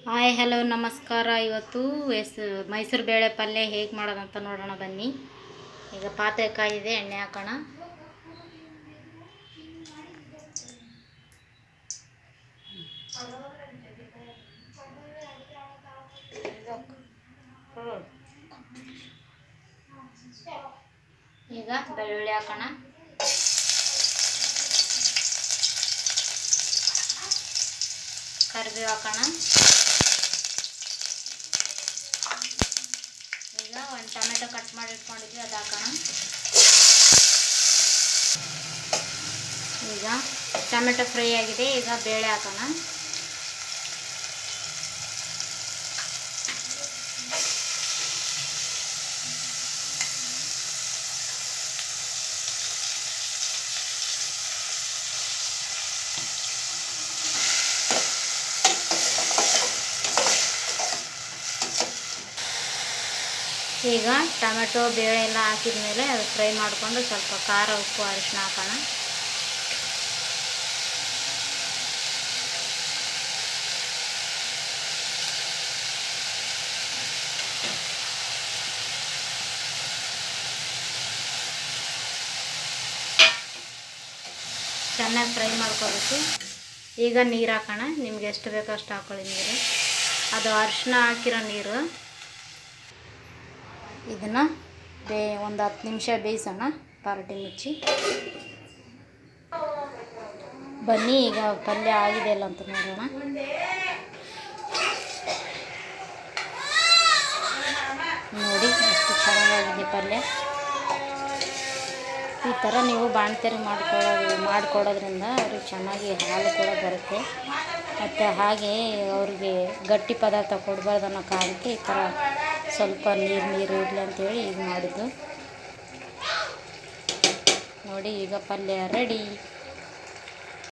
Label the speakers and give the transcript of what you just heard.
Speaker 1: Hi hello ನಮಸ್ಕಾರ. ಇವತ್ತು ಮೈಸೂರು ಬೇಳೆ ಪಲ್ಯ ಹೇಗೆ ಮಾಡೋದಂತ ನೋಡೋಣ ಬನ್ನಿ. ಈಗ ಪಾತ್ರೆ ಕಾಯಿದೆ, ಎಣ್ಣೆ ಹಾಕೋಣ. ಈಗ ಬೆಳ್ಳುಳ್ಳಿ ಹಾಕೋಣ. ಕರಿಬೇವು ಹಾಕೋಣ. ಈಗ ಒಂದು ಟೊಮೆಟೊ ಕಟ್ ಮಾಡಿ ಇಟ್ಕೊಂಡಿದ್ವಿ, ಅದು ಹಾಕೋಣ. ಈಗ ಟೊಮೆಟೊ ಫ್ರೈ ಆಗಿದೆ. ಈಗ ಬೇಳೆ ಹಾಕೋಣ. ಈಗ ಟೊಮೆಟೊ ಬೇಳೆ ಎಲ್ಲ ಹಾಕಿದ ಮೇಲೆ ಅದು ಫ್ರೈ ಮಾಡಿಕೊಂಡು ಸ್ವಲ್ಪ ಖಾರ, ಉಪ್ಪು, ಅರಿಶಿನ ಹಾಕೋಣ. ಚೆನ್ನಾಗಿ ಫ್ರೈ ಮಾಡ್ಕೋಬೇಕು. ಈಗ ನೀರು ಹಾಕೋಣ. ನಿಮ್ಗೆ ಎಷ್ಟು ಬೇಕೋ ಅಷ್ಟು ಹಾಕೊಳ್ಳಿ ನೀರು. ಅದು ಅರಿಶಿನ ಹಾಕಿರೋ ನೀರು. ಇದನ್ನು ಒಂದು 10 ನಿಮಿಷ ಬೇಯಿಸೋಣ, ಪಾರಟಿ ಮುಚ್ಚಿ. ಬನ್ನಿ ಈಗ ಪಲ್ಯ ಆಗಿದೆ ಇಲ್ಲ ಅಂತ ನೋಡೋಣ. ನೋಡಿ ಎಷ್ಟು ಚೆನ್ನಾಗಾಗಿದೆ ಪಲ್ಯ. ಈ ಥರ ನೀವು ಬಾಣ್ತಿಯರಿಗೆ ಮಾಡಿಕೊಡೋದ್ರಿಂದ ಅವ್ರಿಗೆ ಚೆನ್ನಾಗಿ ಹಾಲು ಕೂಡ ಬರುತ್ತೆ. ಮತ್ತು ಹಾಗೆ ಅವ್ರಿಗೆ ಗಟ್ಟಿ ಪದಾರ್ಥ ಕೊಡಬಾರ್ದು ಅನ್ನೋ ಕಾರಣಕ್ಕೆ ಈ ಥರ ಸ್ವಲ್ಪ ನೀರು ಇರಲಿ ಅಂಥೇಳಿ ಈಗ ಮಾಡಿದ್ದು. ನೋಡಿ ಈಗ ಪಲ್ಯ ರೆಡಿ.